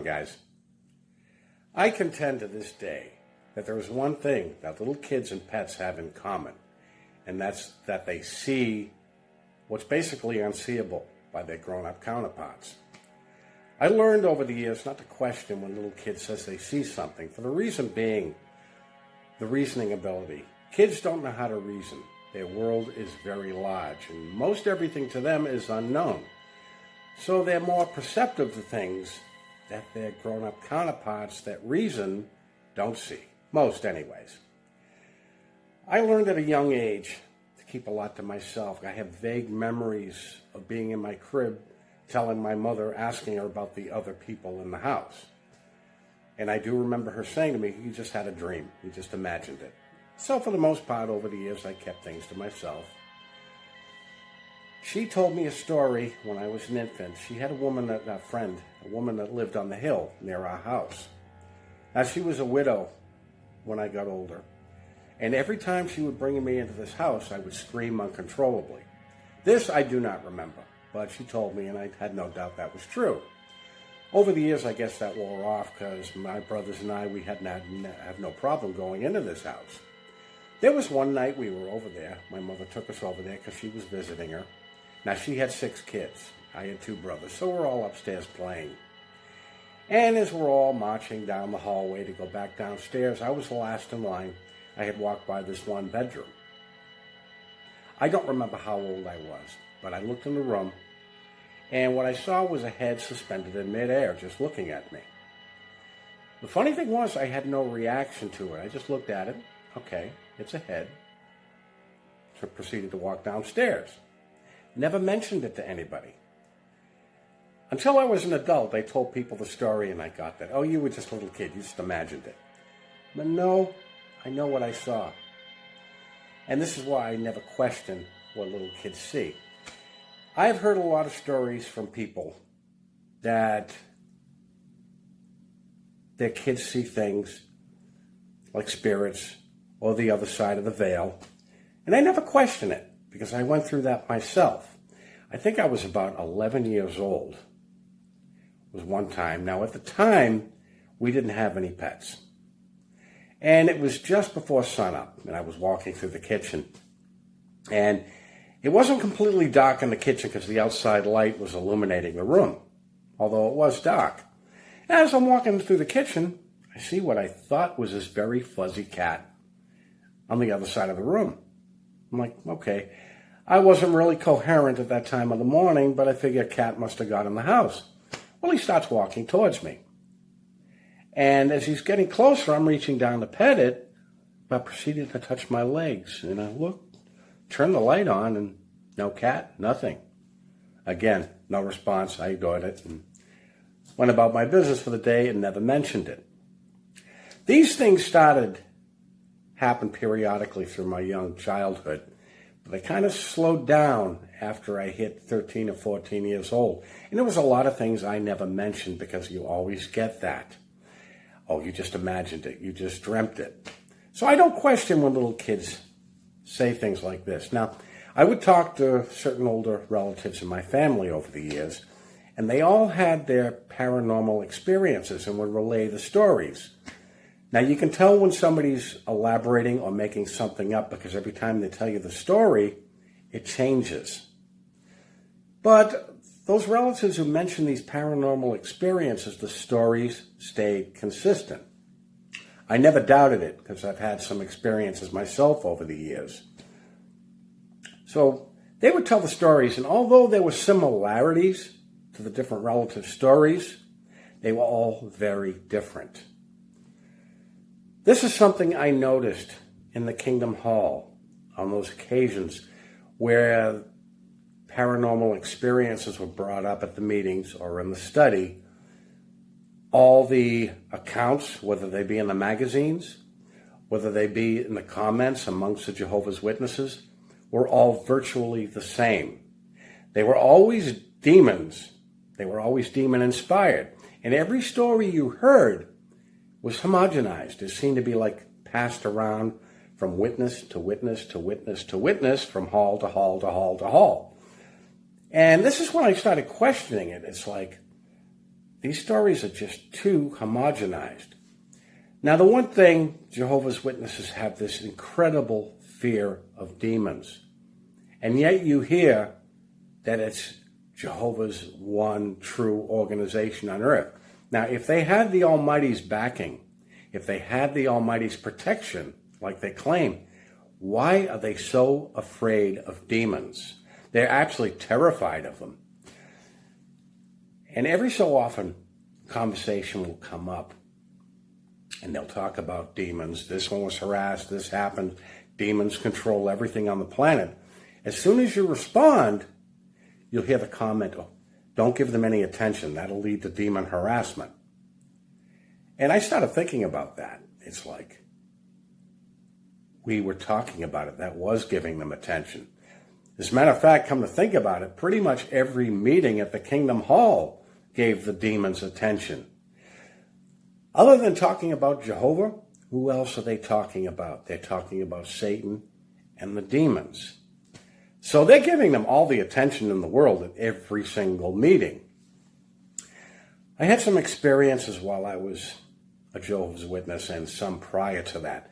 on, guys? I contend to this day that there is one thing that little kids and pets have in common, and that's that they see what's basically unseeable by their grown-up counterparts. I learned over the years not to question when little kids says they see something, for the reason being the reasoning ability. Kids don't know how to reason. Their world is very large, and most everything to them is unknown. So they're more perceptive to things that their grown-up counterparts that reason don't see. Most, anyways. I learned at a young age to keep a lot to myself. I have vague memories of being in my crib, telling my mother, asking her about the other people in the house. And I do remember her saying to me, "You just had a dream. You just imagined it." So for the most part, over the years, I kept things to myself. She told me a story when I was an infant. She had a woman that lived on the hill near our house. Now, she was a widow when I got older. And every time she would bring me into this house, I would scream uncontrollably. This I do not remember, but she told me, and I had no doubt that was true. Over the years, I guess that wore off because my brothers and I, we had no problem going into this house. There was one night we were over there. My mother took us over there because she was visiting her. Now, she had 6 kids. I had 2 brothers, so we're all upstairs playing. And as we're all marching down the hallway to go back downstairs, I was the last in line. I had walked by this one bedroom. I don't remember how old I was, but I looked in the room, and what I saw was a head suspended in midair, just looking at me. The funny thing was, I had no reaction to it. I just looked at it. Okay, it's a head. So proceeded to walk downstairs. Never mentioned it to anybody. Until I was an adult, I told people the story and I got that. Oh, you were just a little kid. You just imagined it. But no, I know what I saw. And this is why I never question what little kids see. I've heard a lot of stories from people that their kids see things like spirits or the other side of the veil. And I never question it because I went through that myself. I think I was about 11 years old. It was one time. Now, at the time, we didn't have any pets. And it was just before sunup, and I was walking through the kitchen. And it wasn't completely dark in the kitchen because the outside light was illuminating the room, although it was dark. And as I'm walking through the kitchen, I see what I thought was this very fuzzy cat on the other side of the room. I'm like, okay. I wasn't really coherent at that time of the morning, but I figured a cat must have got in the house. Well, he starts walking towards me. And as he's getting closer, I'm reaching down to pet it, but proceeded to touch my legs. And I looked, turned the light on, and no cat, nothing. Again, no response. I ignored it and went about my business for the day and never mentioned it. These things happen periodically through my young childhood, but they kind of slowed down after I hit 13 or 14 years old. And there was a lot of things I never mentioned because you always get that. Oh, you just imagined it. You just dreamt it. So I don't question when little kids say things like this. Now, I would talk to certain older relatives in my family over the years, and they all had their paranormal experiences and would relay the stories. Now, you can tell when somebody's elaborating or making something up because every time they tell you the story, it changes. But those relatives who mention these paranormal experiences, the stories stayed consistent. I never doubted it because I've had some experiences myself over the years. So they would tell the stories, and although there were similarities to the different relative stories, they were all very different. This is something I noticed in the Kingdom Hall on those occasions where paranormal experiences were brought up at the meetings or in the study. All the accounts, whether they be in the magazines, whether they be in the comments amongst the Jehovah's Witnesses, were all virtually the same. They were always demons. They were always demon-inspired. And every story you heard was homogenized. It seemed to be like passed around from witness to witness to witness to witness, from hall to hall to hall to hall. And this is when I started questioning it. It's like, these stories are just too homogenized. Now, the one thing, Jehovah's Witnesses have this incredible fear of demons. And yet you hear that it's Jehovah's one true organization on earth. Now, if they had the Almighty's backing, if they had the Almighty's protection, like they claim, why are they so afraid of demons? They're actually terrified of them. And every so often, conversation will come up, and they'll talk about demons. This one was harassed, this happened. Demons control everything on the planet. As soon as you respond, you'll hear the comment, oh, don't give them any attention. That'll lead to demon harassment. And I started thinking about that. It's like we were talking about it. That was giving them attention. As a matter of fact, come to think about it, pretty much every meeting at the Kingdom Hall gave the demons attention. Other than talking about Jehovah, who else are they talking about? They're talking about Satan and the demons. So they're giving them all the attention in the world at every single meeting. I had some experiences while I was a Jehovah's Witness and some prior to that.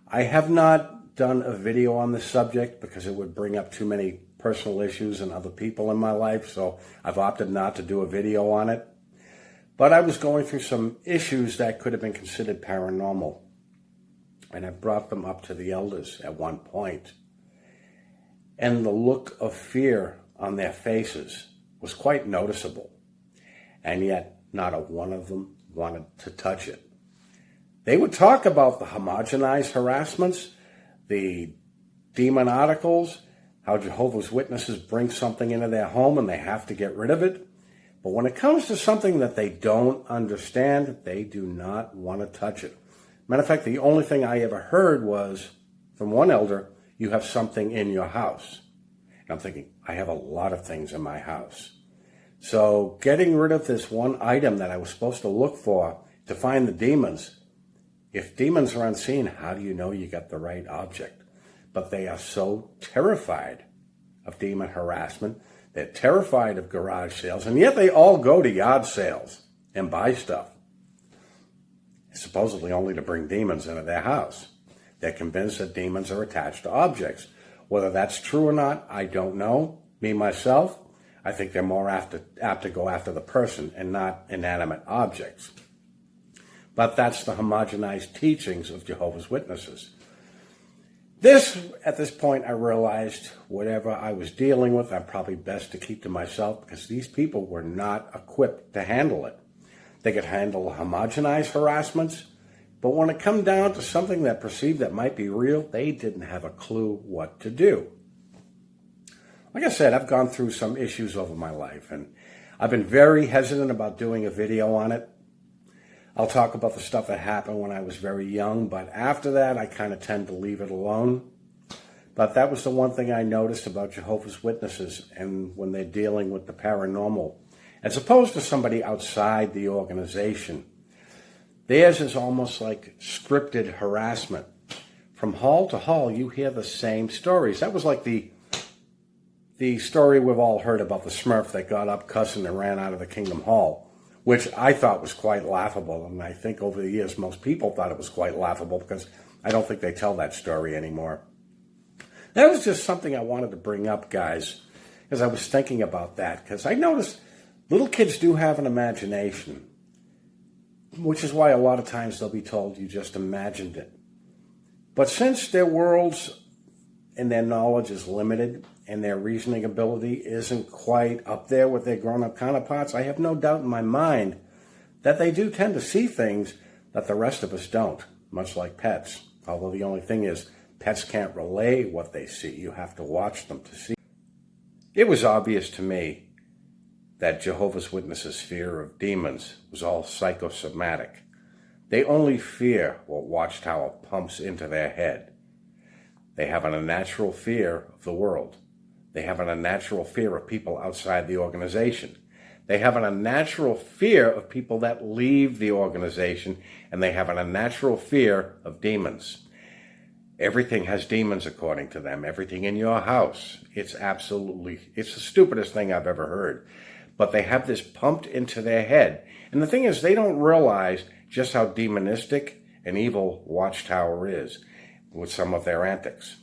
I have not done a video on this subject because it would bring up too many personal issues and other people in my life, so I've opted not to do a video on it. But I was going through some issues that could have been considered paranormal, and I brought them up to the elders at one point. And the look of fear on their faces was quite noticeable, and yet not a one of them wanted to touch it. They would talk about the homogenized harassments, the demon articles, how Jehovah's Witnesses bring something into their home and they have to get rid of it. But when it comes to something that they don't understand, they do not want to touch it. Matter of fact, the only thing I ever heard was from one elder, you have something in your house. And I'm thinking, I have a lot of things in my house. So getting rid of this one item that I was supposed to look for to find the demons, if demons are unseen, how do you know you got the right object? But they are so terrified of demon harassment. They're terrified of garage sales, and yet they all go to yard sales and buy stuff, supposedly only to bring demons into their house. They're convinced that demons are attached to objects. Whether that's true or not, I don't know. Me, myself, I think they're more apt to go after the person and not inanimate objects. But that's the homogenized teachings of Jehovah's Witnesses. At this point, I realized whatever I was dealing with, I'm probably best to keep to myself because these people were not equipped to handle it. They could handle homogenized harassments, but when it come down to something that perceived that might be real, they didn't have a clue what to do. Like I said, I've gone through some issues over my life, and I've been very hesitant about doing a video on it. I'll talk about the stuff that happened when I was very young, but after that, I kind of tend to leave it alone. But that was the one thing I noticed about Jehovah's Witnesses and when they're dealing with the paranormal. As opposed to somebody outside the organization, theirs is almost like scripted harassment. From hall to hall, you hear the same stories. That was like the story we've all heard about the Smurf that got up cussing and ran out of the Kingdom Hall, which I thought was quite laughable. And I think over the years, most people thought it was quite laughable because I don't think they tell that story anymore. That was just something I wanted to bring up, guys, because I was thinking about that. Because I noticed little kids do have an imagination, which is why a lot of times they'll be told you just imagined it. But since their worlds and their knowledge is limited and their reasoning ability isn't quite up there with their grown-up counterparts, I have no doubt in my mind that they do tend to see things that the rest of us don't, much like pets. Although the only thing is, pets can't relay what they see. You have to watch them to see. It was obvious to me that Jehovah's Witnesses' fear of demons was all psychosomatic. They only fear what Watchtower pumps into their head. They have an unnatural fear of the world. They have an unnatural fear of people outside the organization. They have an unnatural fear of people that leave the organization, and they have an unnatural fear of demons. Everything has demons, according to them. Everything in your house. It's the stupidest thing I've ever heard. but they have this pumped into their head. And the thing is, they don't realize just how demonistic and evil Watchtower is with some of their antics.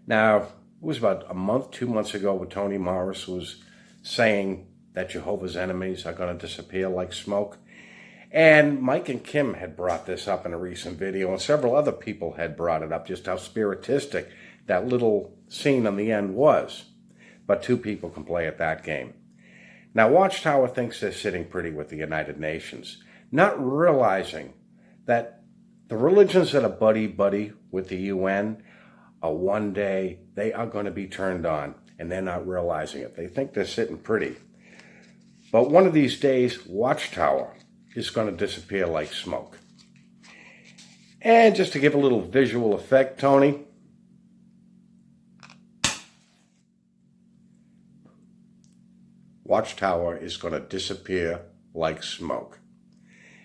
Now, it was about a month, 2 months ago, when Tony Morris was saying that Jehovah's enemies are going to disappear like smoke. And Mike and Kim had brought this up in a recent video, and several other people had brought it up, just how spiritistic that little scene on the end was. But 2 people can play at that game. Now, Watchtower thinks they're sitting pretty with the United Nations, not realizing that the religions that are buddy-buddy with the UN are one day, they are going to be turned on, and they're not realizing it. They think they're sitting pretty. But one of these days, Watchtower is going to disappear like smoke. And just to give a little visual effect, Tony, Watchtower is going to disappear like smoke.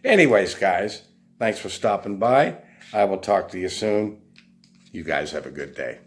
Anyways, guys, thanks for stopping by. I will talk to you soon. You guys have a good day.